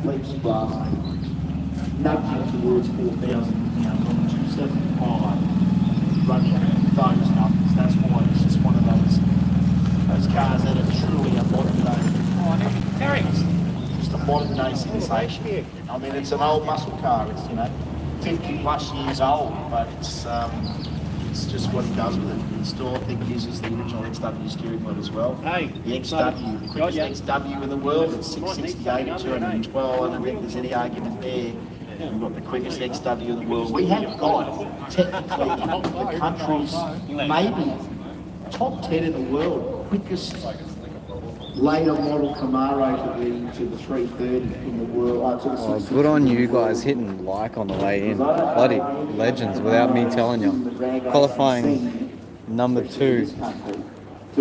Leafs blast, nudging towards 4,000 pounds on the 275, running those numbers. That's why it's just one of those cars that are truly a modern day. Just a modern day sensation. I mean, it's an old muscle car. It's 50 plus years old, but it's just what he does with it. He still, I think, uses the original XW steering wheel as well. The XW, the quickest XW in the world, it's 668 at 212. I don't think there's any argument there. We've got the quickest XW in the world. We have got, technically, the country's maybe top 10 in the world, quickest later model Camaro to the 330 in the world. Oh, good on you guys hitting like on the way in. Bloody legends without me telling you. Qualifying number 2. I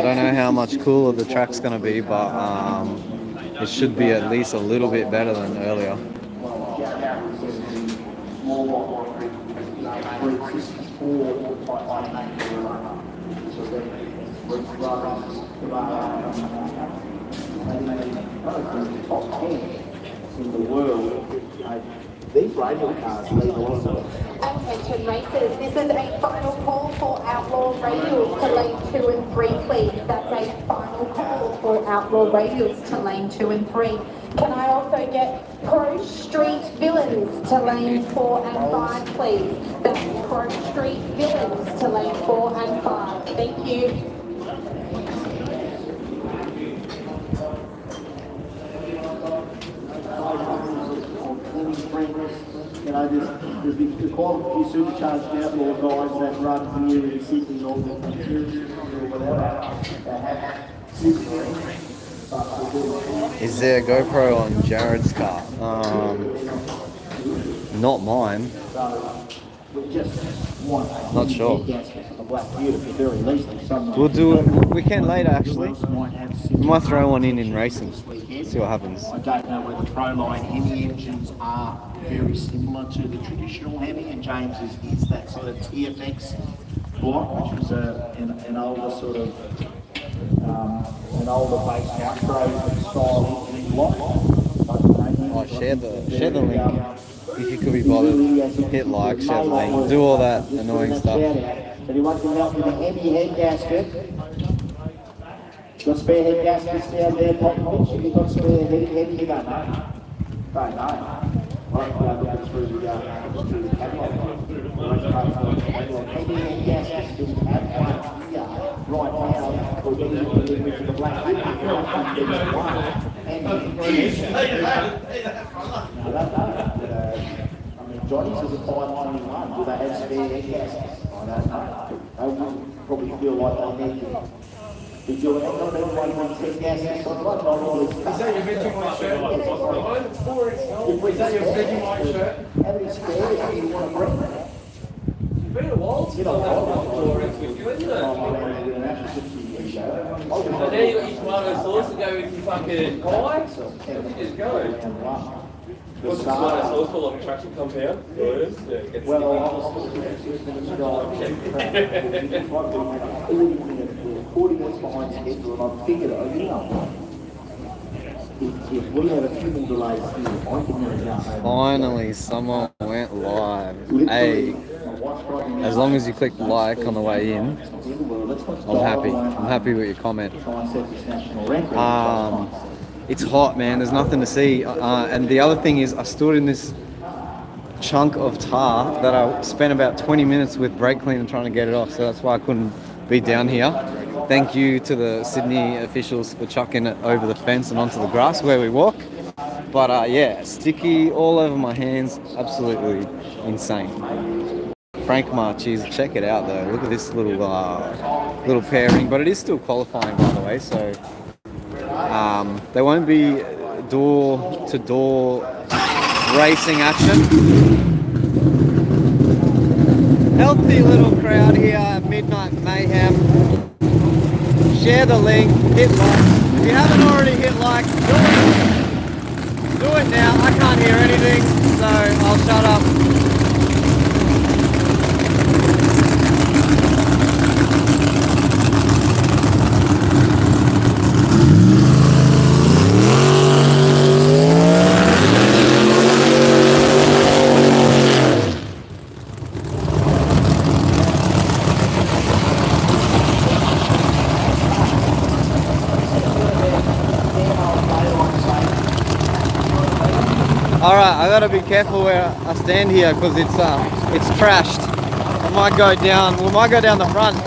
don't know how much cooler the track's going to be, but it should be at least a little bit better than earlier. Top 10 in the world. These radial cars leave a lot of it. Attention racers, this is a final call for Outlaw Radials to lane 2 and 3, please. That's a final call for Outlaw Radials to lane 2 and 3. Can I also get Pro Street Villains to lane 4 and 5, please? That's Pro Street Villains to lane 4 and 5. Thank you. There's quite a few supercharged outlaw guys that run here in Sydney or whatever. Is there a GoPro on Jared's car? Not mine. Not sure. We'll do it. We can later, actually. We might throw one in racing. See what happens. I don't know whether Proline Hemi engines are very similar to the traditional Hemi, and James's is that sort of TFX block, which was an older sort of an older base micro style engine block. Oh, share the link. If you could be bothered, hit like, share the link, do all that annoying stuff. Anyone can help with a Hemi head gasket? Got spare head gaskets down there, Pop Mitch? Have you got spare head? You don't know. Don't know. Right, go through the catalogue. Hemi head gaskets, we have one here right now. We're getting to the black one. I don't know. I mean, Johnny's is a 591. Do they have spare head gaskets? I don't know. They would probably feel like they need to. Did you not everyone wants head gaskets on what? Not all this stuff. Is that your Vegemite shirt? Is that your Vegemite shirt? How many spares do you want to bring? It's been a while since I've had a door with you, isn't it? So now you got your tomato sauce to go with your fucking pie? Just go. What's the tomato sauce for, like a traction compound? Well, according to what's behind schedule, and I've figured it, if we have a few more delays here, I can never go. Finally, someone went live. Hey, as long as you click like on the way in, I'm happy. I'm happy with your comment. It's hot, man. There's nothing to see. And the other thing is, I stood in this chunk of tar that I spent about 20 minutes with brake cleaner trying to get it off. So that's why I couldn't be down here. Thank you to the Sydney officials for chucking it over the fence and onto the grass where we walk. But yeah, sticky all over my hands. Absolutely insane. Frank Marchese, check it out though. Look at this little pairing, but it is still qualifying, by the way. So there won't be door-to-door racing action. Healthy little crowd here at Midnight Mayhem. Share the link, hit like. If you haven't already hit like, do it now. I can't hear anything, so I'll shut up. All right, I gotta be careful where I stand here because it's trashed. I might go down. We might go down the front.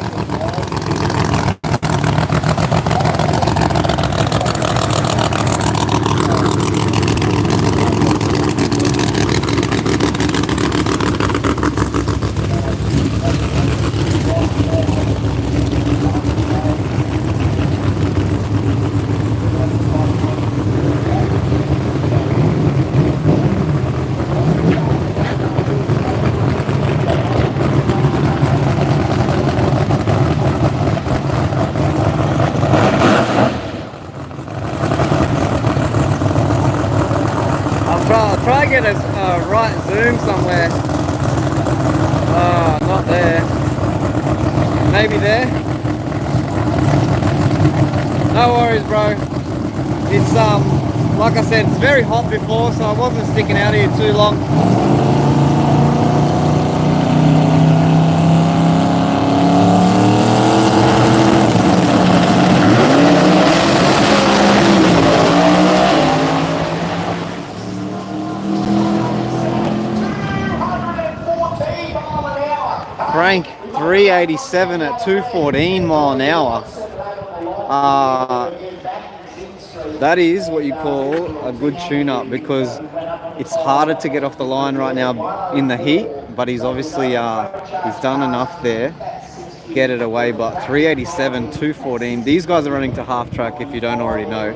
I'll try to get a right zoom somewhere. Not there. Maybe there. No worries, bro. It's like I said, it's very hot before, so I wasn't sticking out here too long. Frank 387 at 214 mile an hour. That is what you call a good tune-up because it's harder to get off the line right now in the heat, but he's obviously he's done enough there, get it away. But 387, 214. These guys are running to half track if you don't already know.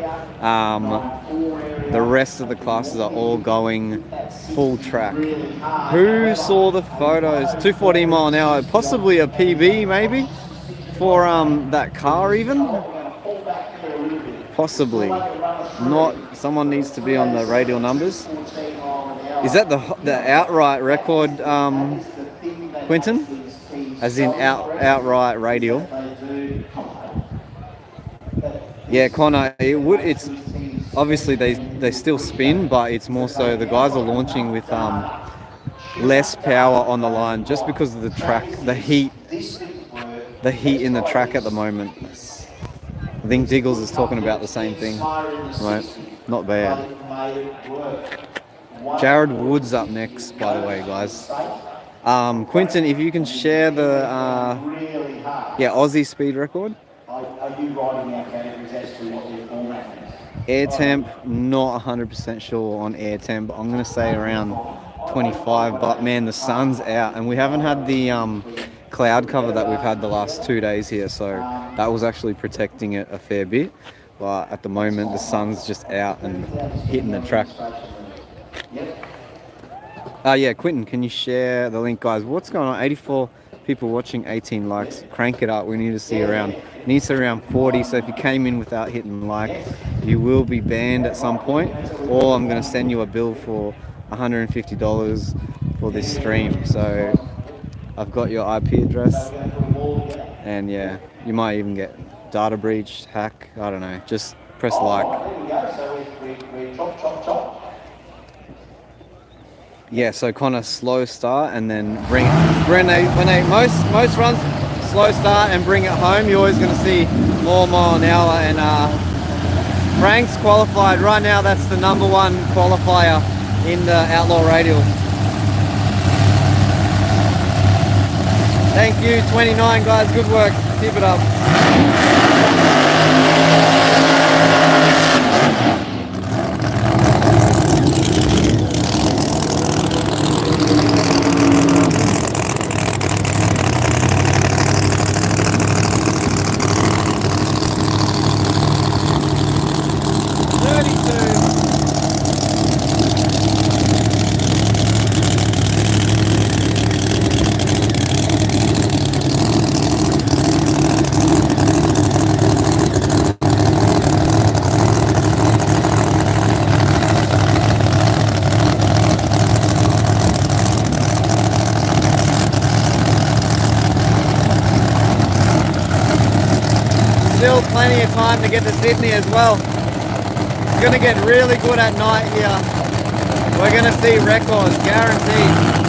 The rest of the classes are all going full track. Who saw the photos? 214 mile an hour, possibly a PB maybe for that car even. Possibly. Not. Someone needs to be on the radial numbers. Is that the outright record, Quentin? As in outright radial. Yeah, Connor. It's obviously they still spin, but it's more so the guys are launching with less power on the line just because of the track, the heat in the track at the moment. I think Diggles is talking about the same thing, right? Not bad. Jared Wood's up next, by the way, guys. Quinton, if you can share the Aussie speed record. Are you writing out categories as to what your format is? Air temp, not 100% sure on air temp. I'm going to say around 25, but man, the sun's out and we haven't had the cloud cover that we've had the last 2 days here, so that was actually protecting it a fair bit. But at the moment, the sun's just out and hitting the track. Yeah, Quinton, can you share the link, guys? What's going on? 84 people watching, 18 likes. Crank it up. We need to see around 40. So if you came in without hitting like, you will be banned at some point, or I'm going to send you a bill for $150 for this stream. So I've got your IP address, and yeah, you might even get data breach, hack, I don't know. Just press like. Yeah, so kind of slow start and then bring it. When they most runs slow start and bring it home, you're always going to see more mile an hour. And Frank's qualified right now. That's the number one qualifier in the Outlaw Radial. Thank you, 29 guys. Good work. Keep it up. Still plenty of time to get to Sydney as well. It's going to get really good at night here. We're going to see records, guaranteed.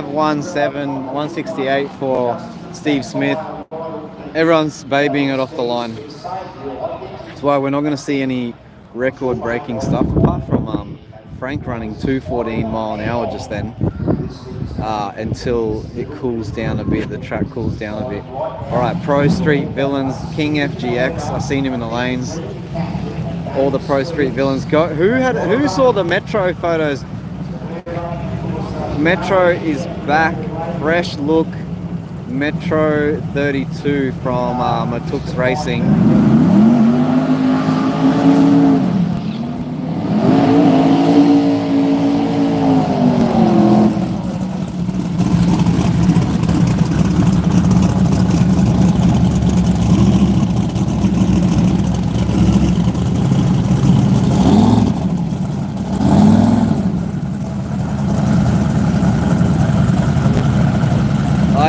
517, 168 for Steve Smith. Everyone's babying it off the line. That's why we're not going to see any record-breaking stuff, apart from Frank running 214 mile an hour just then, until it cools down a bit, the track cools down a bit. All right, Pro Street Villains, King FGX, I've seen him in the lanes. All the Pro Street Villains. Who saw the Metro photos? Metro is back, fresh look. Metro 32 from Matux Racing.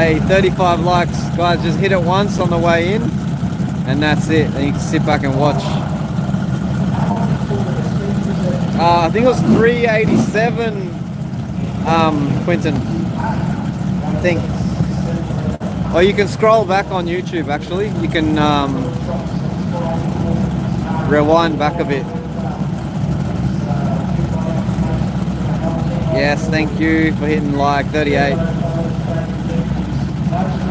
Hey, 35 likes, guys. Just hit it once on the way in, and that's it. And you can sit back and watch. I think it was 387, Quinton. I think. Oh, you can scroll back on YouTube. Actually, you can rewind back a bit. Yes, thank you for hitting like 38.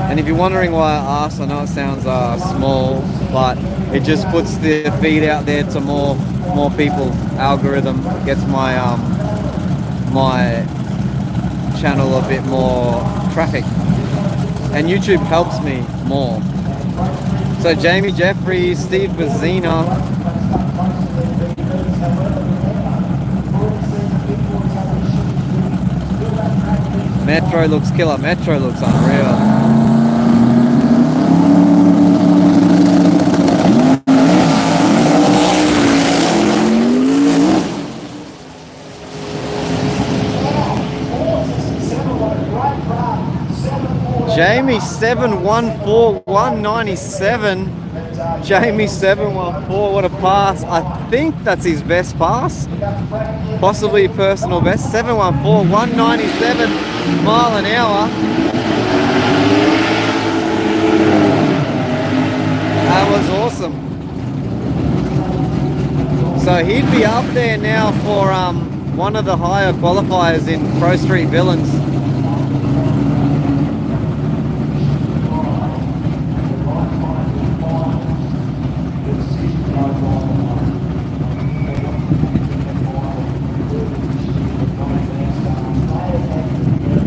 And if you're wondering why I asked, I know it sounds small, but it just puts the feed out there to more people. Algorithm gets my my channel a bit more traffic, and YouTube helps me more. So Jamie Jeffries, Steve Bazina. Metro looks killer. Metro looks unreal. Jamie 714 197. Jamie 714, what a pass. I think that's his best pass. Possibly personal best. 714 197 mile an hour. That was awesome. So he'd be up there now for one of the higher qualifiers in Pro Street Villains.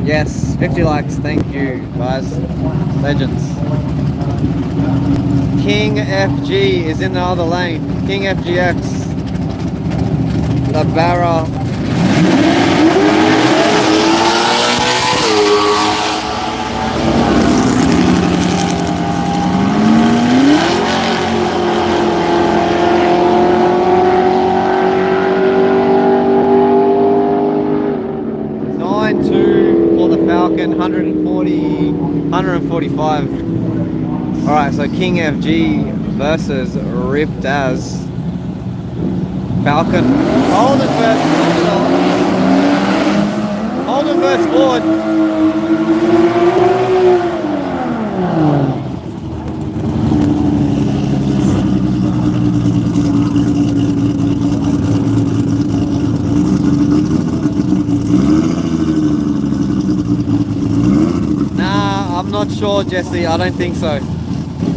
Yes, 50 likes, thank you guys, legends. King FG is in the other lane. King FGX, the Barra. Falcon 140, 145. All right, so King FG versus Ripped As Falcon. Holden versus Ford. I'm not sure, Jesse. I don't think so.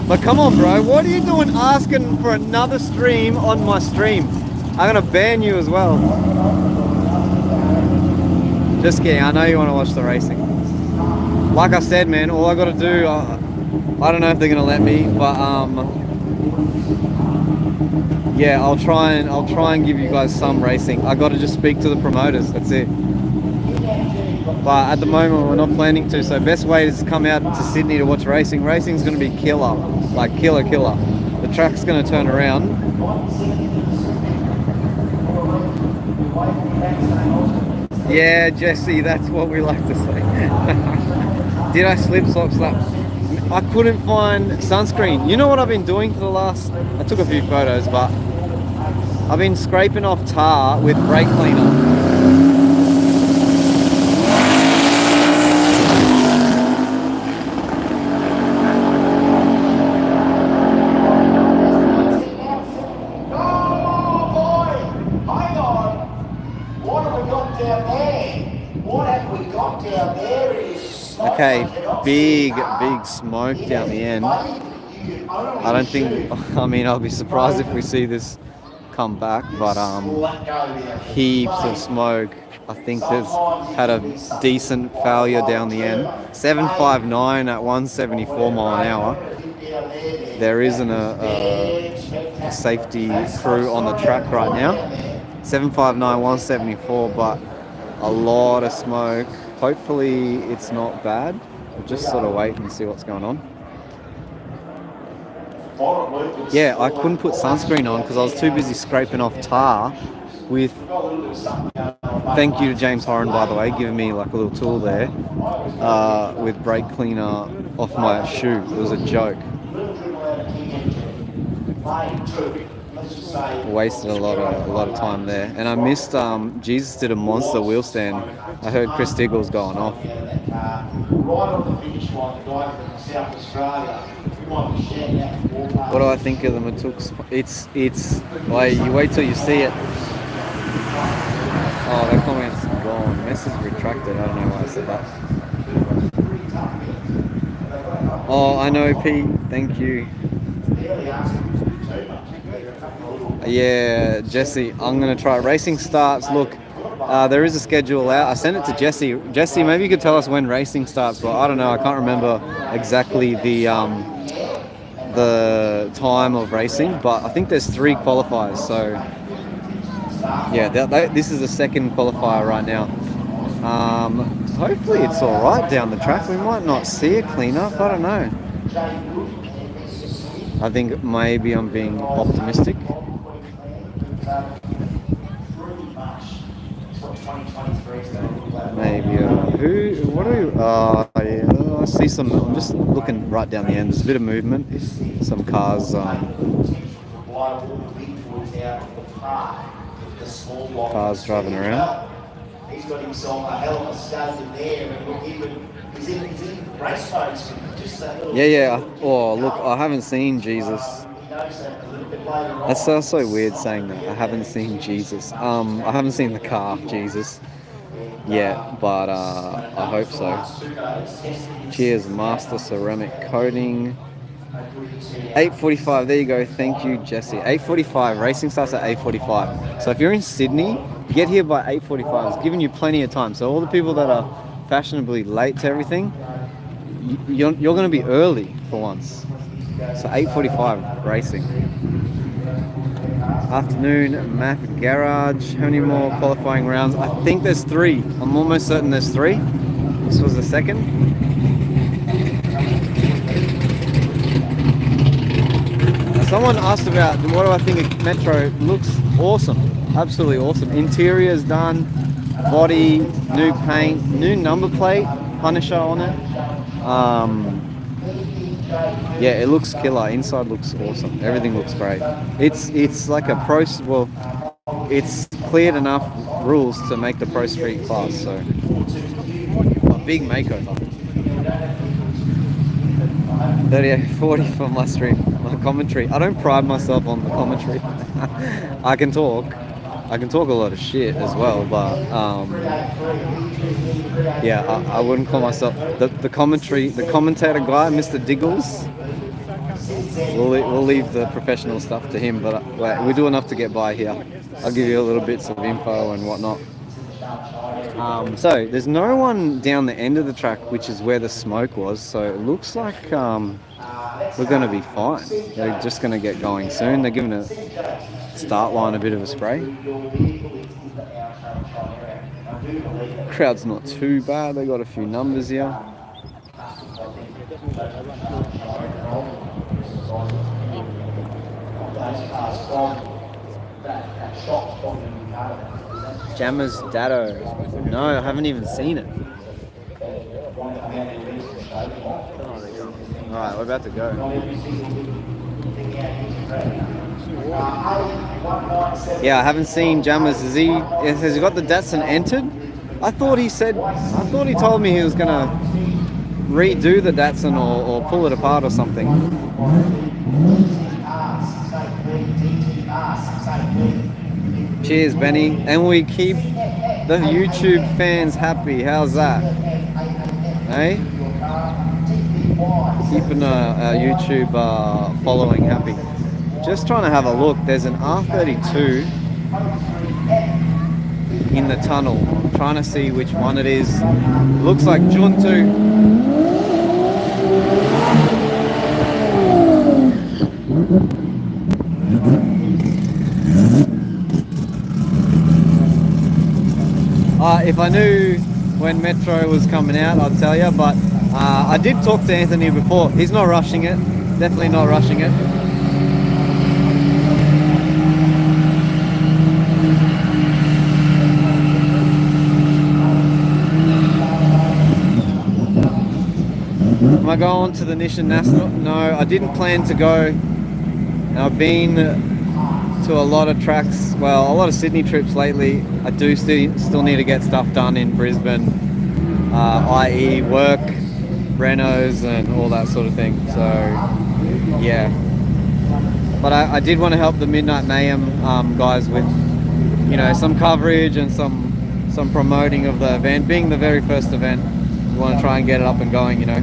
But come on, bro. What are you doing asking for another stream on my stream? I'm gonna ban you as well. Just kidding. I know you want to watch the racing. Like I said, man, all I gotta do, I don't know if they're gonna let me, but yeah, I'll try and give you guys some racing. I gotta just speak to the promoters. That's it. But at the moment we're not planning to, so best way is to come out to Sydney to watch racing. Racing's going to be killer, like killer. The track's going to turn around. Yeah, Jesse, that's what we like to say. Did I slip, slop, slap? I couldn't find sunscreen. You know what I've been doing for the last, I took a few photos, but I've been scraping off tar with brake cleaner. down there? What have we got down there? Okay, big smoke down the end. I don't think, I mean, I'll be surprised if we see this come back, but heaps of smoke. I think there's had a decent failure down the end. 759 at 174 mile an hour. There isn't a safety crew on the track right now. 759, 174, but a lot of smoke. Hopefully it's not bad. We'll just sort of wait and see what's going on. Yeah, I couldn't put sunscreen on because I was too busy scraping off tar with... Thank you to James Horan, by the way, giving me like a little tool there with brake cleaner off my shoe. It was a joke. Wasted a lot of time there, and I missed. Jesus did a monster wheel stand. I heard Chris Diggle's going off. What do I think of them? It's like you wait till you see it. Oh, that comment's gone. Message retracted. I don't know why I said that. Oh, I know, Pete. Thank you. Yeah, Jesse, I'm going to try. Racing starts. Look, there is a schedule out. I sent it to Jesse. Jesse, maybe you could tell us when racing starts, but I don't know. I can't remember exactly the time of racing, but I think there's 3 qualifiers. So, yeah, this is the second qualifier right now. Hopefully it's all right down the track. We might not see a cleanup. I don't know. I think maybe I'm being optimistic. Maybe. Yeah, I see some. I'm just looking right down the end. There's a bit of movement. Some cars. Cars driving around. He's got himself a hell of a start in there, and he's in race modes. Yeah. Oh, look, I haven't seen Jesus. That's so weird saying that. I haven't seen Jesus. I haven't seen the car, Jesus, yet, but I hope so. Cheers, Master Ceramic Coating. 8:45, there you go. Thank you, Jesse. 8:45, racing starts at 8:45. So if you're in Sydney, get here by 8:45. It's giving you plenty of time. So all the people that are fashionably late to everything, you're going to be early for once. So 8:45 racing. Afternoon, Math Garage. How many more qualifying rounds? I think there's 3. I'm almost certain there's 3. This was the second. Someone asked about what do I think of Metro. Looks awesome. Absolutely awesome. Interior's done. Body, new paint, new number plate, Punisher on it. Yeah, it looks killer. Inside looks awesome. Everything looks great. It's like a pro. Well, it's cleared enough rules to make the Pro Street class. So a big makeover. 38:40 for my stream, my commentary. I don't pride myself on the commentary. I can talk a lot of shit as well, but yeah, I wouldn't call myself the commentator guy, Mr. Diggles. We'll leave the professional stuff to him, but we do enough to get by here. I'll give you a little bits of info and whatnot. So there's no one down the end of the track, which is where the smoke was. So it looks like we're going to be fine. They're just going to get going soon. They're giving a start line a bit of a spray. Crowd's not too bad. They got a few numbers here. Jammer's Datto. No, I haven't even seen it. Alright, we're about to go. Yeah, I haven't seen Jammer's. Has he got the Datsun entered? I thought he told me he was gonna redo the Datsun or pull it apart or something. Cheers, Benny. And we keep the YouTube fans happy. How's that? Hey? Keeping our YouTube following happy. Just trying to have a look. There's an R32 in the tunnel. I'm trying to see which one it is. Looks like Juntu. If I knew when Metro was coming out, I'd tell you, but I did talk to Anthony before. He's not rushing it. Definitely not rushing it. Am I going to the Nissan National? No, I didn't plan to go. I've been to a lot of tracks, well, a lot of Sydney trips lately. I do still need to get stuff done in Brisbane, i.e. work, renos and all that sort of thing. So yeah, but I did want to help the Midnight Mayhem guys with, you know, some coverage and some promoting of the event. Being the very first event, we want to try and get it up and going, you know.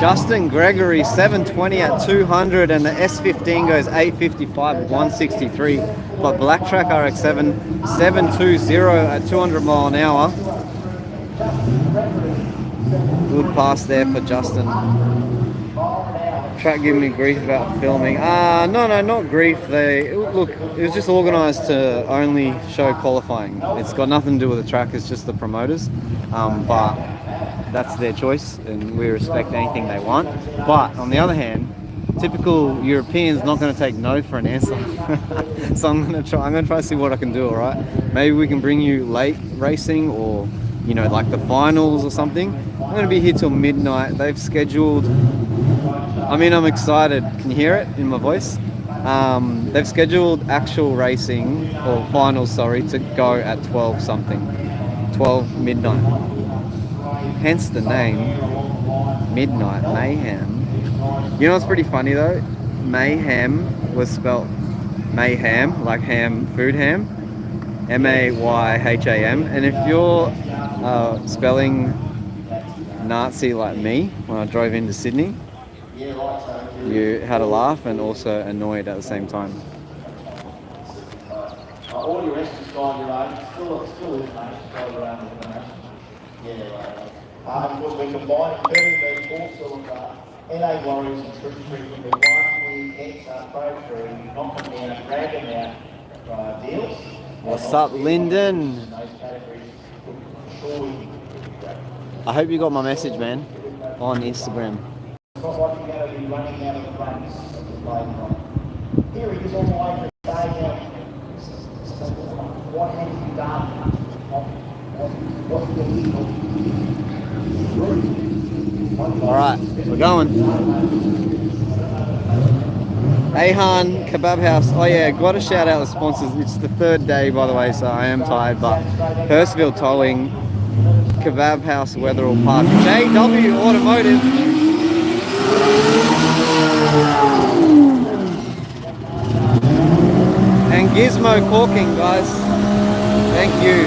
Justin Gregory 720 at 200, and the S15 goes 855 at 163. But Black Track RX7 720 at 200 mile an hour. Good pass there for Justin. Track giving me grief about filming. No, not grief. It was just organised to only show qualifying. It's got nothing to do with the track. It's just the promoters. But that's their choice, and we respect anything they want. But on the other hand, typical Europeans not going to take no for an answer. So I'm going to try to see what I can do. All right, maybe we can bring you late racing, or you know, like the finals or something. I'm going to be here till midnight. They've scheduled, I mean, I'm excited. Can you hear it in my voice? They've scheduled actual racing, or finals, sorry, to go at 12 something, 12 midnight. Hence the name, Midnight Mayhem. You know what's pretty funny though? Mayhem was spelt mayhem, like ham, food ham, Mayham. And if you're spelling Nazi like me when I drove into Sydney, you had a laugh and also annoyed at the same time. All your rest is gone, your own. Still is, mate. Yeah. Of course, we combine 30 all-cylinder NA Warriors and Troop Street with 1 X Pro Crew, knock them down, drag them out, deals. What's up, Lyndon? I hope you got my message, man, on Instagram. It's not like you're going to be running out of the fronts of the plane. Here he is all the way from what have you done? What's the legal? All right, we're going. Ahan Kebab House. Oh yeah, got to shout out the sponsors. It's the third day, by the way, so I am tired. But Hurstville Towing, Kebab House, Wetherall Park, JW Automotive. And Gizmo Corking, guys. Thank you.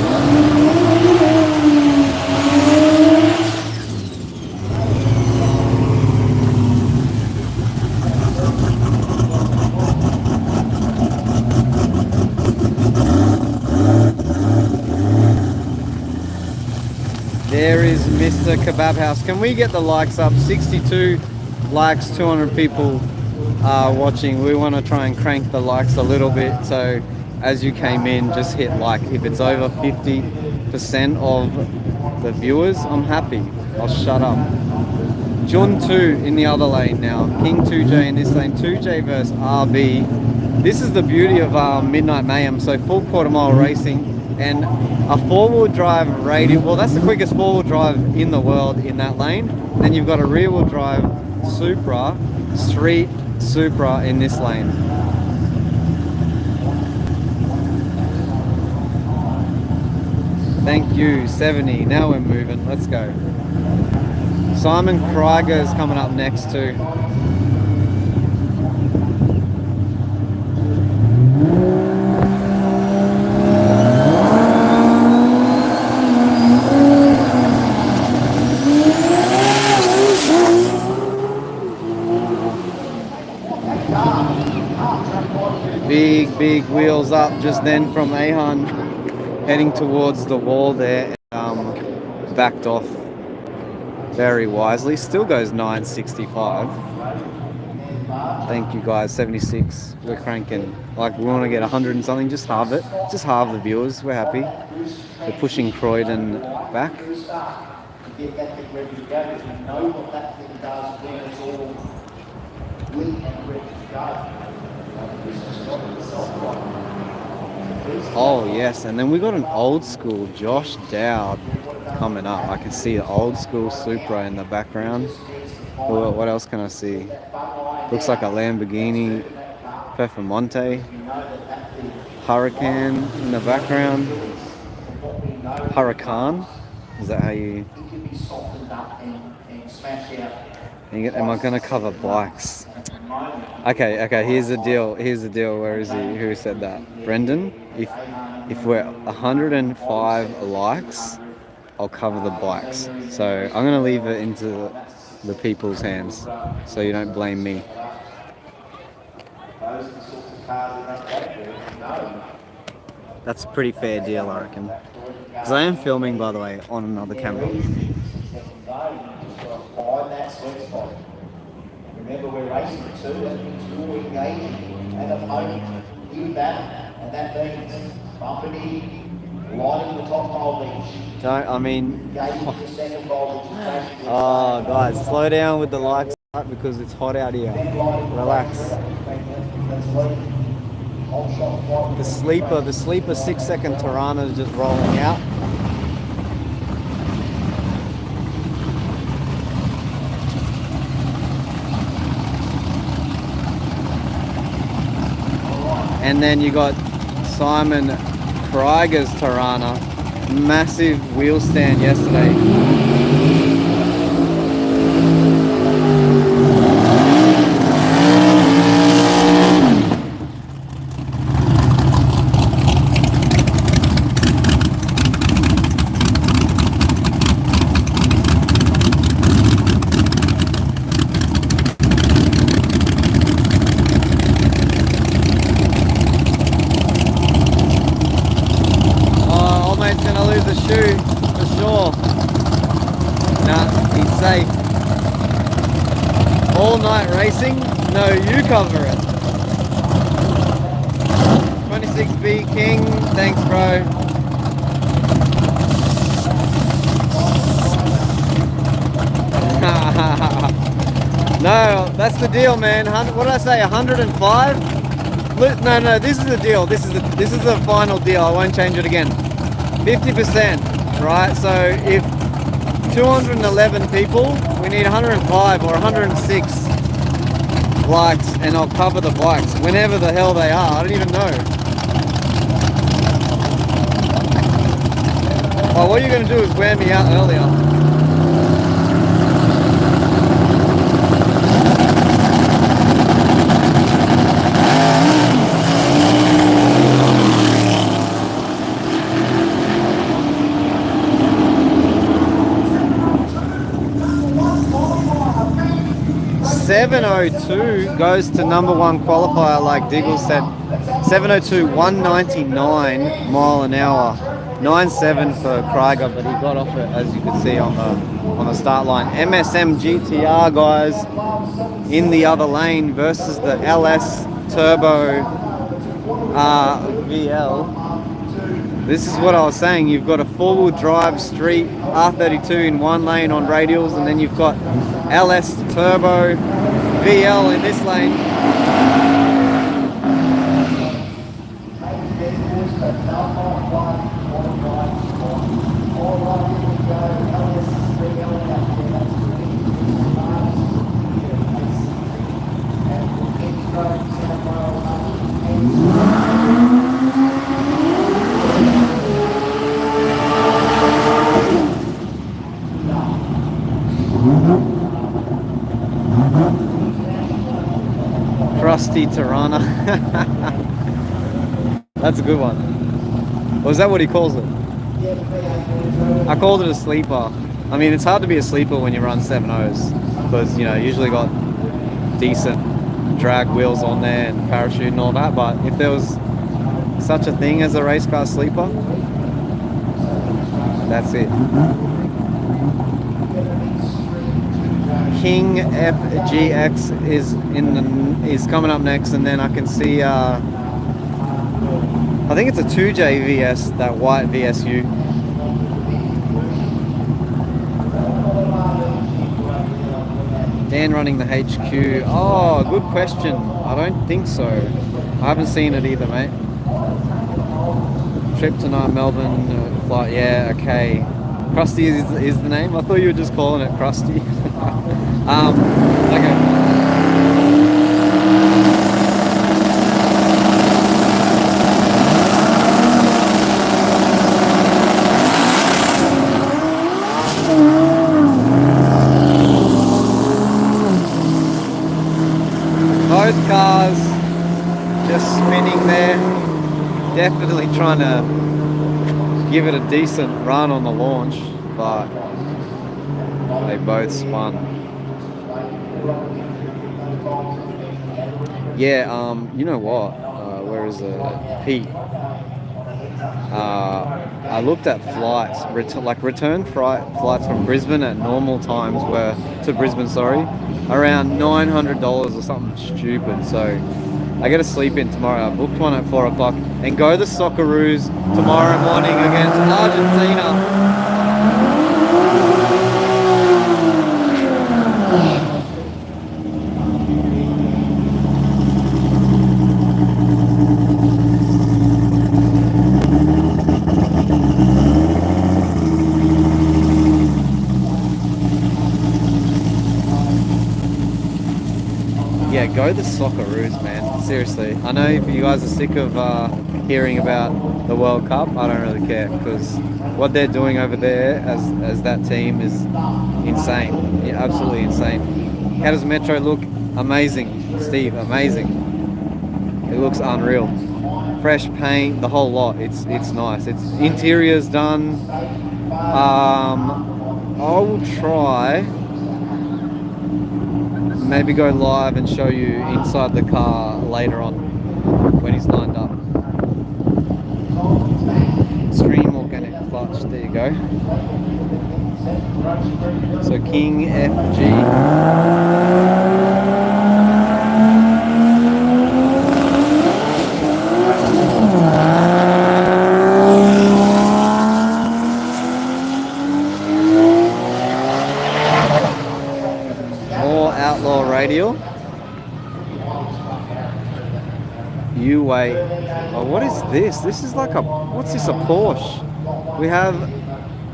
There is Mr. Kebab House. Can we get the likes up? 62 likes, 200 people watching. We want to try and crank the likes a little bit. So as you came in, just hit like. If it's over 50% of the viewers, I'm happy. I'll shut up. John 2 in the other lane now. King 2J in this lane. 2J versus RB. This is the beauty of Midnight Mayhem. So full quarter mile racing. And a four-wheel drive radial, well, that's the quickest four-wheel drive in the world in that lane. Then you've got a rear-wheel drive Supra street Supra in this lane. Thank you, 70. Now we're moving. Let's go. Simon Krieger is coming up next too. Big wheels up just then from Ahan, heading towards the wall there. Backed off very wisely. Still goes 965. Thank you guys. 76. We're cranking. Like, we want to get 100 and something. Just halve it. Just halve the viewers. We're happy. We're pushing Croydon back. Get that thing ready to go because we know what that thing does when it's all lit and ready to go. Oh yes, and then we got an old school Josh Dowd coming up. I can see the old school Supra in the background. What else can I see? Looks like a Lamborghini Performante. Hurricane in the background. Huracan? Is that how you... Am I going to cover bikes? Okay, here's the deal. Where is he? Who said that? Brendan? If we're 105 likes, I'll cover the bikes. So I'm going to leave it into the people's hands, so you don't blame me. That's a pretty fair deal, I reckon. Because I am filming, by the way, on another camera. Remember, we're racing two, that means you're engaging an opponent in that, and that means company lining the top pole each. Don't, I mean... Engaging the second pole each. Oh, guys, slow down with the likes because it's hot out here. Relax. The sleeper 6-second Tirana is just rolling out. And then you got Simon Krieger's Tirana, massive wheel stand yesterday. All night racing? No, you cover it. 26B King, thanks bro. No, that's the deal, man. What did I say? 105? No, this is the deal. This is the final deal. I won't change it again. 50%, right? So if 211 people, we need 105 or 106 likes, and I'll cover the bikes whenever the hell they are. I don't even know. Oh, what you're going to do is wear me out earlier. 702 goes to number one qualifier, like Diggle said. 702, 199 mile an hour. 9.7 for Krieger, but he got off it, as you can see on the start line. MSM GTR guys in the other lane versus the LS Turbo VL. This is what I was saying. You've got a four-wheel drive street R32 in one lane on radials, and then you've got LS Turbo VL in this lane. Crusty Tirana. That's a good one. Or is that what he calls it? I called it a sleeper. I mean, it's hard to be a sleeper when you run 7.0s because, you know, usually got decent drag wheels on there and parachute and all that. But if there was such a thing as a race car sleeper, that's it. King FGX is coming up next, and then I can see I think it's a 2J VS, that white VSU. Dan running the HQ. Oh, good question. I don't think so. I haven't seen it either, mate. Trip tonight, Melbourne flight. Yeah, okay. Krusty is the name. I thought you were just calling it Krusty. Okay. Both cars just spinning there. Definitely trying to give it a decent run on the launch, but they both spun. Yeah, you know what? Where is it? Pete. I looked at flights, return flights from Brisbane at normal times to Brisbane, around $900 or something stupid. So I get a sleep in tomorrow. I booked one at 4 o'clock and go to Socceroos tomorrow morning against Argentina. Yeah, go the Socceroos, man. Seriously. I know if you guys are sick of hearing about the World Cup, I don't really care, because what they're doing over there as that team is insane. Yeah, absolutely insane. How does Metro look? Amazing, Steve, amazing. It looks unreal. Fresh paint, the whole lot. It's nice. It's interior's done. I will try maybe go live and show you inside the car later on when he's lined up. Stream organic clutch, there you go. So King FG. Radial. You wait. Oh, what is this? This is like what's this, a Porsche? We have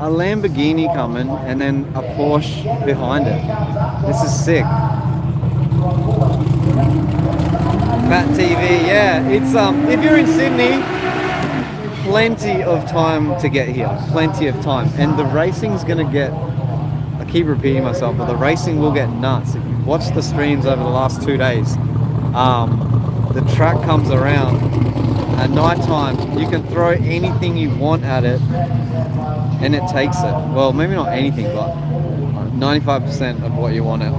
a Lamborghini coming and then a Porsche behind it. This is sick. Fat TV, yeah. It's if you're in Sydney, plenty of time to get here. Plenty of time. And the racing's gonna get, I keep repeating myself, but the racing will get nuts. If you watch the streams over the last 2 days, the track comes around at night time. You can throw anything you want at it and it takes it. Well, maybe not anything, but 95% of what you want it.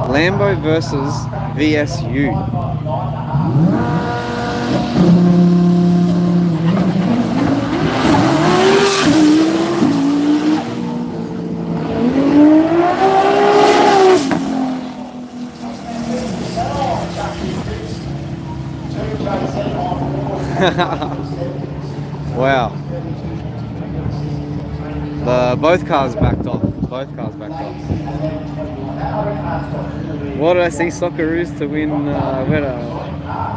Lambo versus VSU. Wow. Both cars backed off. Both cars backed off. What did I see? Socceroos to win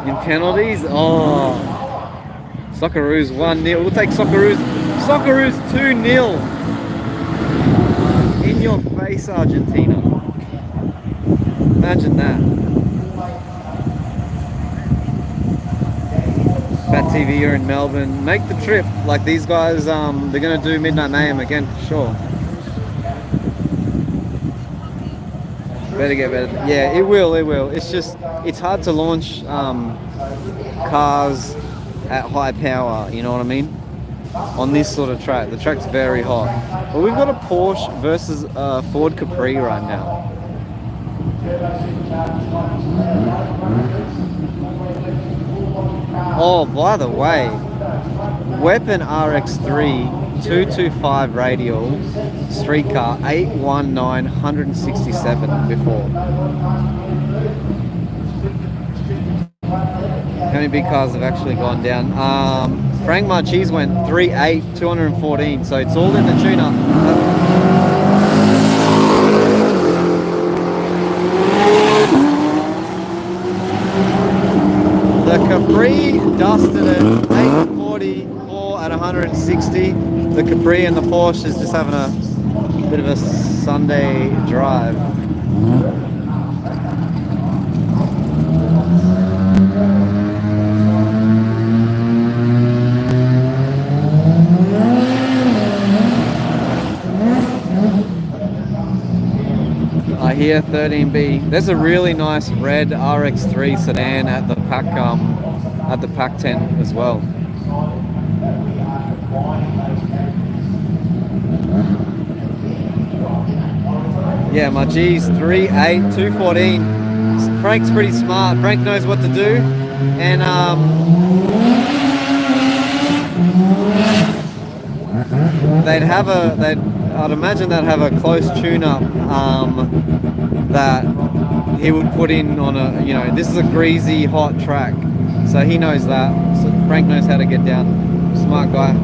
in penalties? Oh. Socceroos 1-0. We'll take Socceroos. Socceroos 2-0. In your face, Argentina. Imagine that. Fat TV, you're in Melbourne. Make the trip. Like these guys, they're gonna do Midnight Mayhem again for sure. Better get better. Yeah, it will. It will. It's just it's hard to launch cars at high power. You know what I mean? On this sort of track, the track's very hot. But we've got a Porsche versus a Ford Capri right now. Oh, by the way, Weapon RX3 225 radial street car 819 167 before. How many big cars have actually gone down? Frank Marchese went 3.8 214, so it's all in the tune-up. The Capri dusted it 844 at 160. The Capri and the Porsche is just having a bit of a Sunday drive. I hear 13B. There's a really nice red RX3 sedan at the pack tent as well. Yeah, my G's 3.8 214. Frank's pretty smart. Frank knows what to do, and I'd imagine they'd have a close tune-up that he would put in on a, this is a greasy, hot track, so he knows that. So Frank knows how to get down. Smart guy.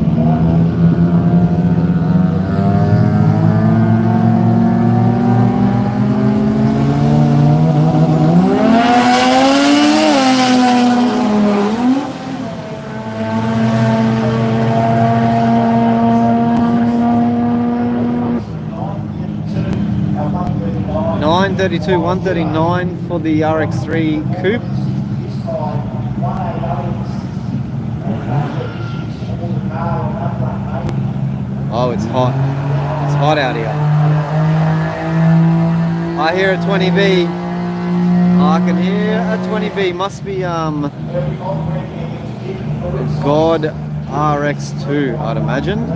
932, 139 for the RX3 coupe. Oh, it's hot. It's hot out here. I hear a 20B. I can hear a 20B. Must be God RX2, I'd imagine.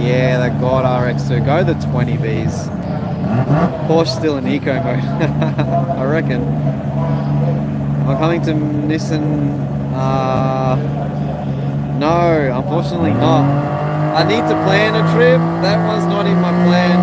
Yeah, that God RX2. Go the 20Bs. Porsche still in eco mode, I reckon. I'm coming to Nissan. No, unfortunately not. I need to plan a trip. That was not in my plan.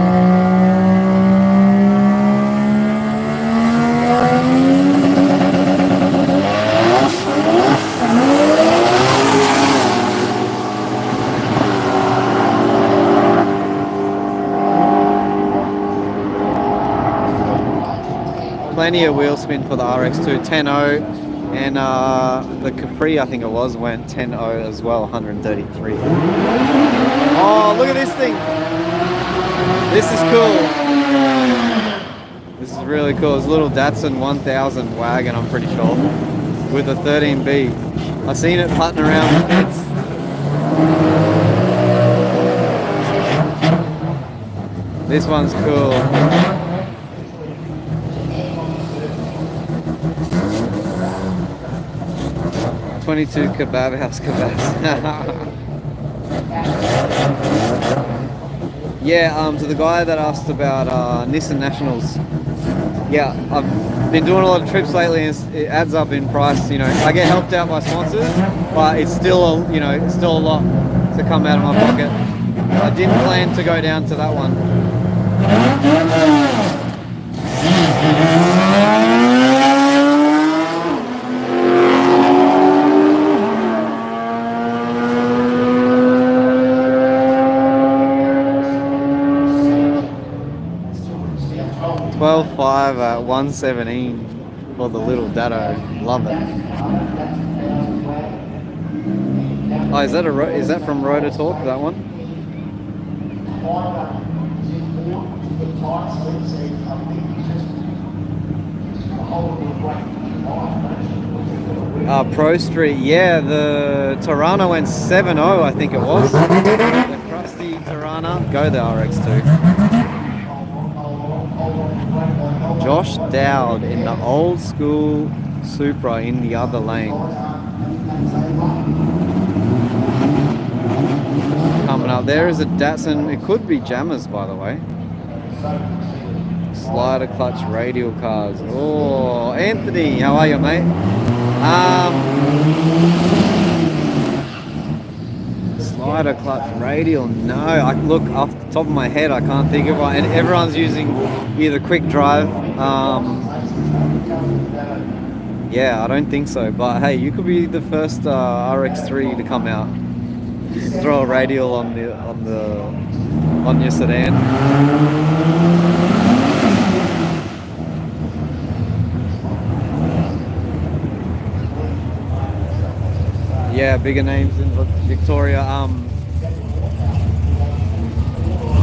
Plenty of wheel spin for the RX2, 10.0, and the Capri, I think it was, went 10.0 as well, 133. Oh, look at this thing! This is cool. This is really cool. It's a little Datsun 1000 wagon, I'm pretty sure, with a 13B. I've seen it putting around. This one's cool. 22 kebab house kebabs. Yeah, to the guy that asked about Nissan Nationals. Yeah, I've been doing a lot of trips lately, and it adds up in price. I get helped out by sponsors, but it's still it's still a lot to come out of my pocket. I didn't plan to go down to that one. 5 at 117 for the little Datto. Love it. Oh, is that from Rotor Talk, that one? Pro Street, yeah, the Tirana went 7-0, I think it was. The crusty Tirana, go the RX2. Josh Dowd in the old school Supra in the other lane. Coming up, there is a Datsun, it could be Jammers by the way. Slider clutch radial cars. Oh, Anthony, how are you, mate? Slider clutch radial. No, I look off the top of my head. I can't think of one. And everyone's using either quick drive. Yeah, I don't think so. But hey, you could be the first RX3 to come out. Throw a radial on your sedan. Yeah, bigger names in Victoria.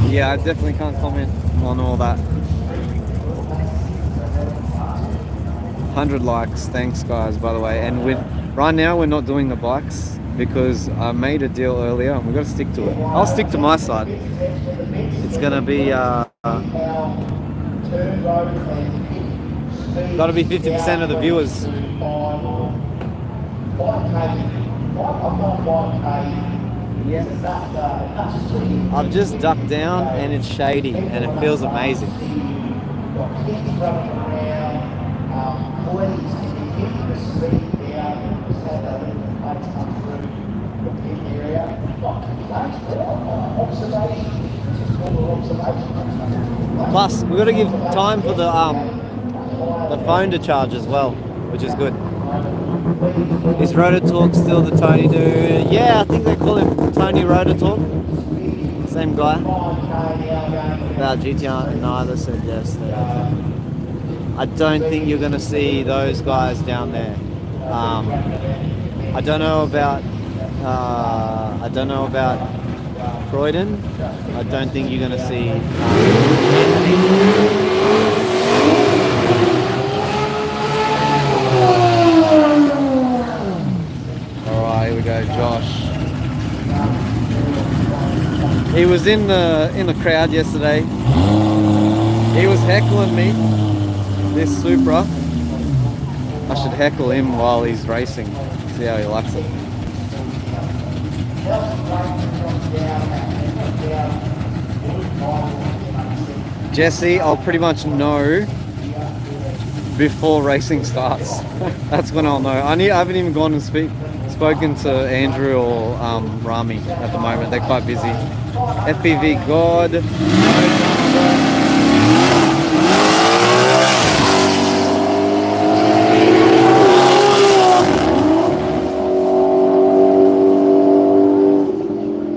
Yeah, I definitely can't comment on all that. 100 likes, thanks guys, by the way. And right now we're not doing the bikes because I made a deal earlier and we've got to stick to it. I'll stick to my side. It's gonna be gotta be 50% of the viewers. I've just ducked down and it's shady and it feels amazing. Plus, we've got to give time for the phone to charge as well, which is good. Is Rotor Talk still the Tony dude? Yeah, I think they call him Tony Rotor Talk. Same guy. GTR neither said yes. I don't think you're going to see those guys down there. I don't know about Croydon. I don't think you're going to see Anthony. Alright, here we go, Josh. He was in the crowd yesterday. He was heckling me, this Supra. I should heckle him while he's racing. See how he likes it. Jesse, I'll pretty much know before racing starts. That's when I'll know. I haven't even gone and spoken to Andrew or Rami at the moment. They're quite busy. FPV God.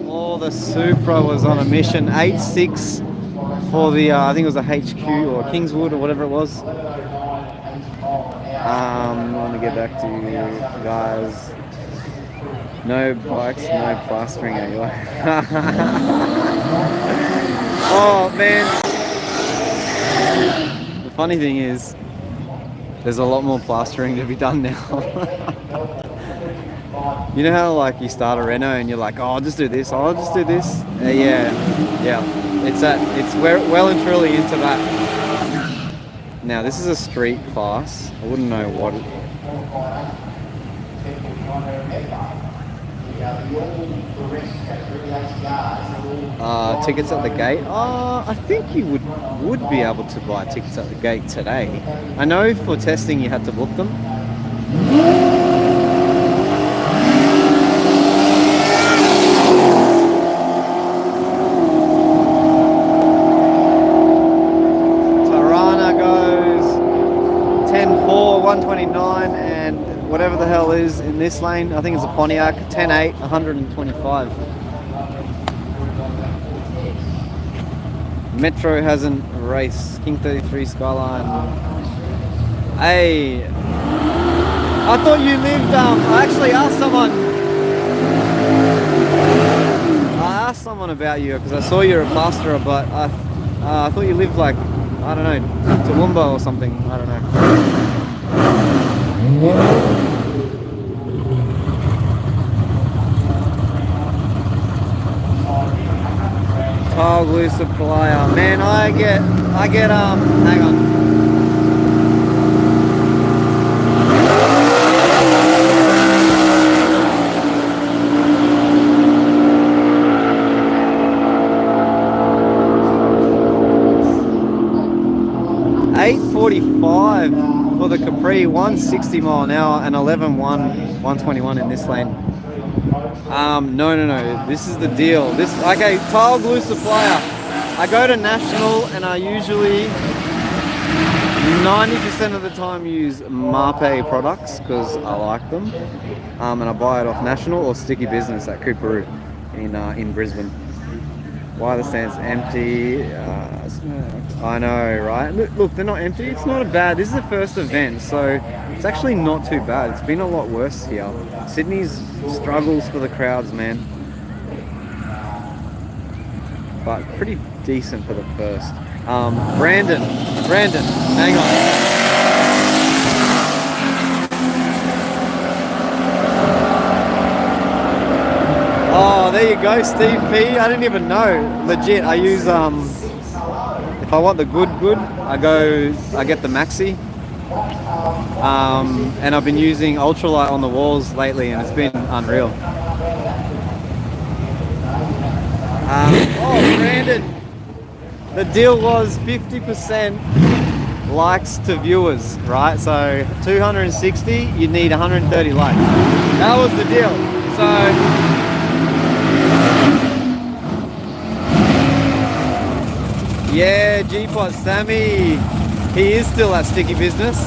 Oh, the Supra was on a mission. 8.6 for the, I think it was a HQ or Kingswood or whatever it was. I want to get back to you guys. No bikes, no plastering anyway. Oh man. The funny thing is, there's a lot more plastering to be done now. You know how like you start a Renault and you're like, oh, I'll just do this, I'll just do this. Yeah. It's well and truly into that. Now this is a street class. I wouldn't know what it. Tickets at the gate. I think you would be able to buy tickets at the gate today. I know for testing you had to book them. Tirana goes 10.4, 129, and whatever the hell is in this lane, I think it's a Pontiac, 10.8, 125. Metro hasn't raced. King 33 Skyline. Hey, I thought you lived. I actually asked someone. I asked someone about you because I saw you're a plasterer, but I thought you lived like, I don't know, Toowoomba or something. I don't know. Tile glue supplier. Man, I get hang on. .45 for the Capri, 160 mile an hour and 11.1, 121 in this lane. No. This is the deal. Okay, tile glue supplier. I go to National and I usually 90% of the time use Marpe products because I like them. And I buy it off National or Sticky Business at Cooperoo in Brisbane. Why are the stands empty? I know, right? Look, they're not empty. It's not this is the first event, so it's actually not too bad. It's been a lot worse here. Sydney's struggles for the crowds, man. But pretty decent for the first. Brandon, hang on. Oh, there you go, Steve P. I didn't even know. Legit, I use if I want the good, I get the Maxi. And I've been using ultralight on the walls lately, and it's been unreal. Brandon, the deal was 50% likes to viewers, right? So 260, you need 130 likes. That was the deal. So. Yeah, G-Pot Sammy. He is still at Sticky Business,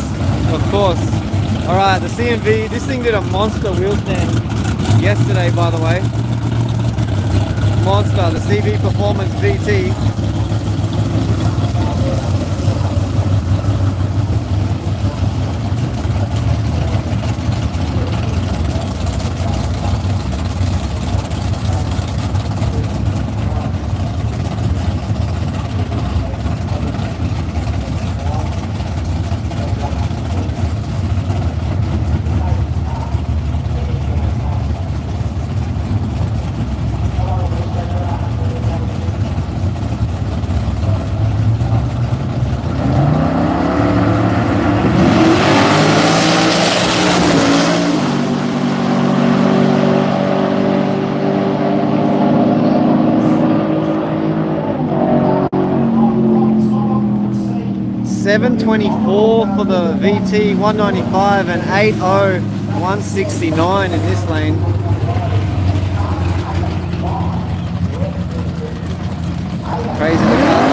of course. Alright, the CMV, this thing did a monster wheel stand yesterday, by the way. Monster, the CV Performance VT. .724 for the VT, 195 and 80 169 in this lane. Crazy the car.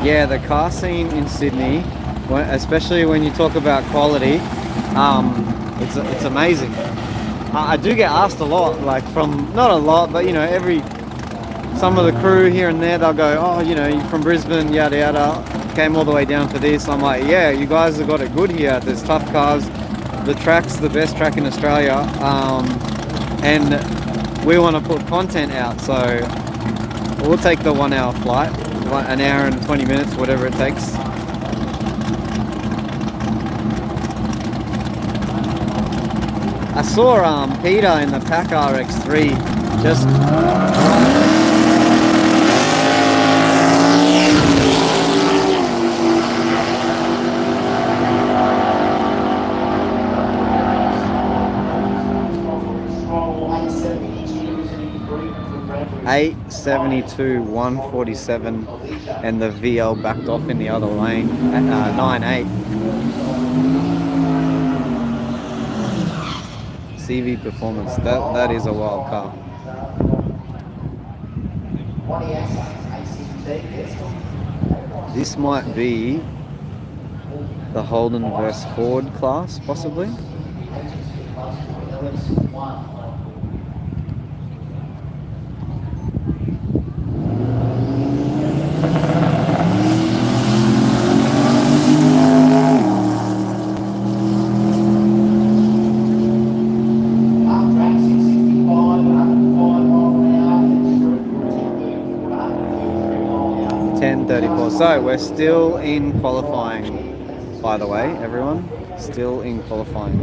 Yeah, the car scene in Sydney, especially when you talk about quality, it's amazing. I do get asked a lot, like from, not a lot, but you know, some of the crew here and there, they'll go, oh, you know, you're from Brisbane, yada yada, came all the way down for this. I'm like, yeah, you guys have got it good here. There's tough cars. The track's the best track in Australia. And we want to put content out, so we'll take the 1 hour flight, an hour and 20 minutes, whatever it takes. I saw Peter in the Pack RX3 just... .872 147, and the VL backed off in the other lane at 9.8. CV Performance, that is a wild car. This might be the Holden vs Ford class, possibly. 10:34. So we're still in qualifying, by the way, everyone. Still in qualifying.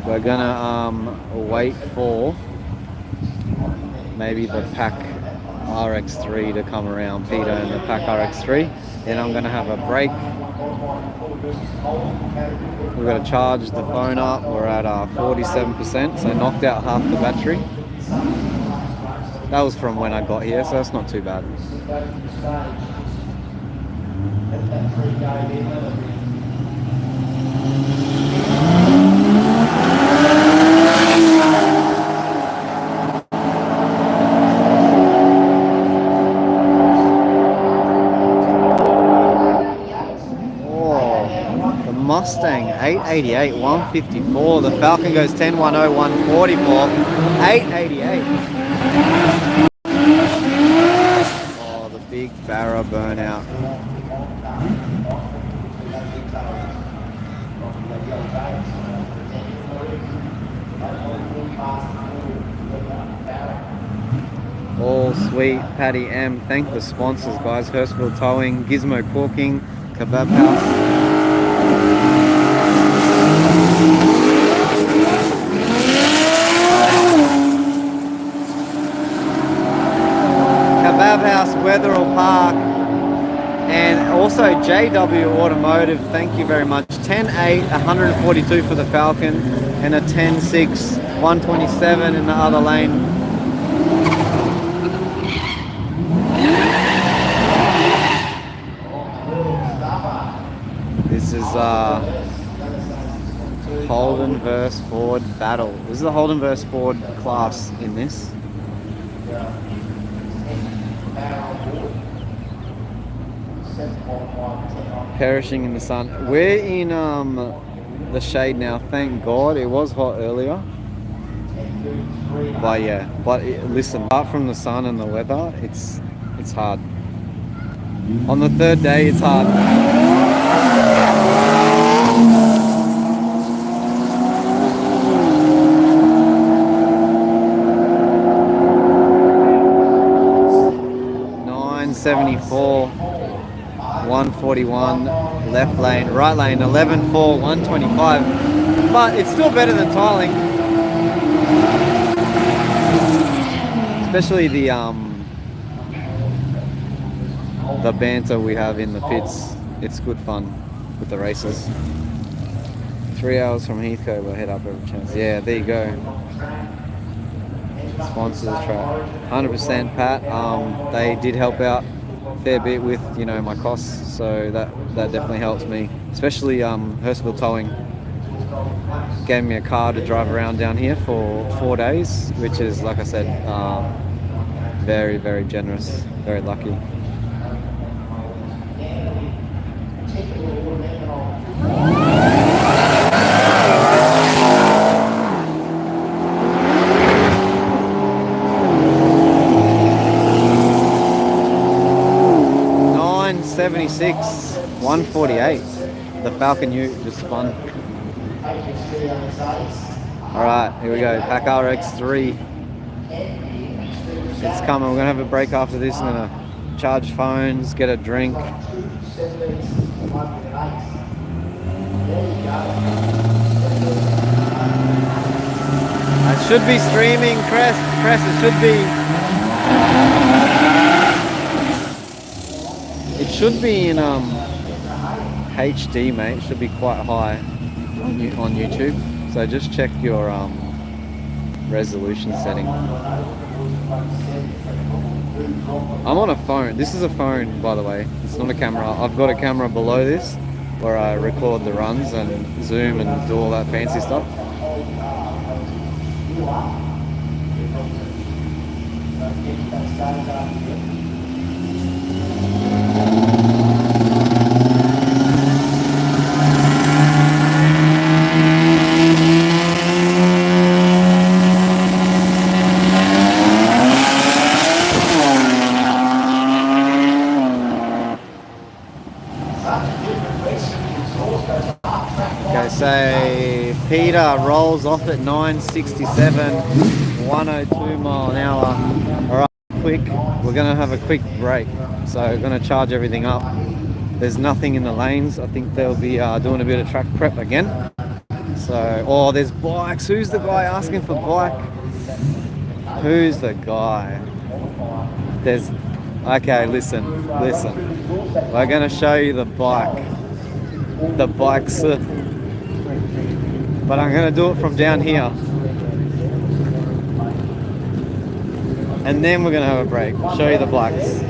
We're gonna wait for maybe the Pack RX3 to come around, Peter and the Pack RX3. Then I'm gonna have a break. We've got to charge the phone up. We're at 47%, so knocked out half the battery. That was from when I got here, so that's not too bad. Mustang 888 154. The Falcon goes 1010 144 888. Oh, the big Barra burnout. All sweet. Paddy M. Thank the sponsors, guys. Hurstville Towing, Gizmo Corking, Kebab House. Kebab House, Weatherall Park, and also JW Automotive, thank you very much. 10.8, 142 for the Falcon, and a 10.6, 127 in the other lane. This is Holden vs Ford battle. This is the Holden vs Ford class in this. Perishing in the sun. We're in the shade now, thank God. It was hot earlier, but yeah, listen, apart from the sun and the weather, it's hard. On the third day it's hard. .74 141 left lane, right lane 11.4 125, but it's still better than tiling, especially the banter we have in the pits. It's good fun with the races. 3 hours from Heathcote, we'll head up every chance. Yeah, there you go. Sponsors track 100%. Pat, they did help out a fair bit with, you know, my costs, so that definitely helps me, especially Hurstville Towing gave me a car to drive around down here for 4 days, which is, like I said, very, very generous, very lucky. .76 148. The Falcon U just spun. Alright, here we go. Pack RX3. It's coming. We're gonna have a break after this. I'm gonna charge phones, get a drink. I should be streaming, Crest, it should be. It should be in HD, mate. It should be quite high on YouTube. So just check your resolution setting. I'm on a phone. This is a phone, by the way. It's not a camera. I've got a camera below this where I record the runs and zoom and do all that fancy stuff. say Peter rolls off at 9:67, 102 mile an hour. All right, quick. We're gonna have a quick break, so we're gonna charge everything up. There's nothing in the lanes. I think they'll be doing a bit of track prep again. So, oh, there's bikes. Who's the guy asking for bike? Who's the guy? There's, okay, listen. We're gonna show you the bikes, but I'm gonna do it from down here. And then we're gonna have a break. Show you the bikes.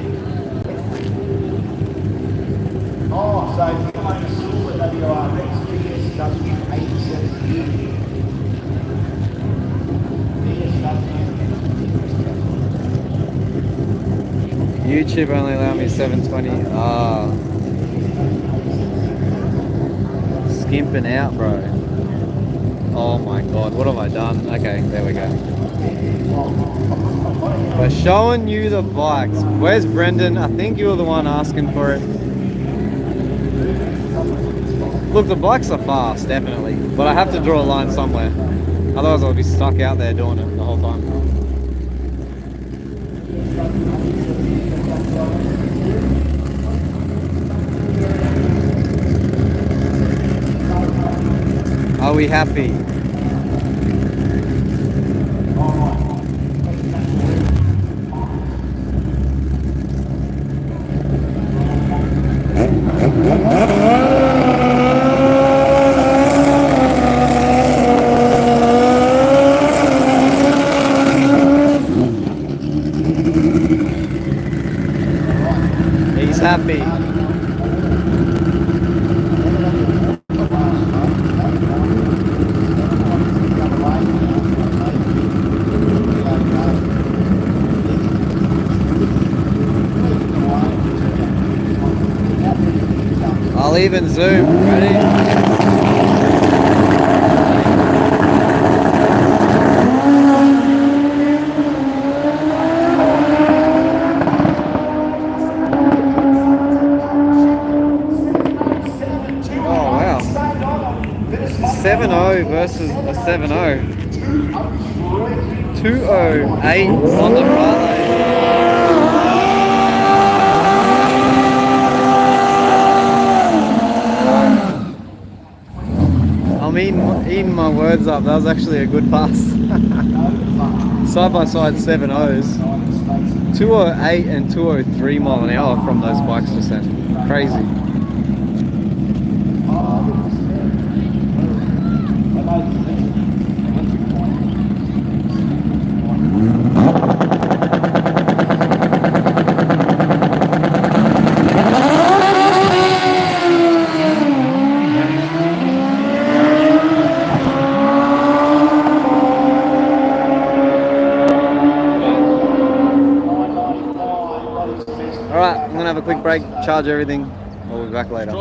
Oh, so if you come over to Silver WRX, BMW 87. YouTube only allow me 720. Skimping out, bro. Oh my god, what have I done? Okay, there we go. We're showing you the bikes. Where's Brendan? I think you were the one asking for it. Look, the bikes are fast, definitely. But I have to draw a line somewhere. Otherwise I'll be stuck out there doing it the whole time. Are we happy? He's happy. I'll even zoom. Ready? Oh wow. 7.0 versus a 7.0. 2.08 on the right lane. I'm eating my words up. That was actually a good pass. Side by side 7.0s. 2.08 and 2.03 mile an hour from those bikes just then. Crazy. Alright, I'm gonna have a quick break, charge everything. We'll be back later.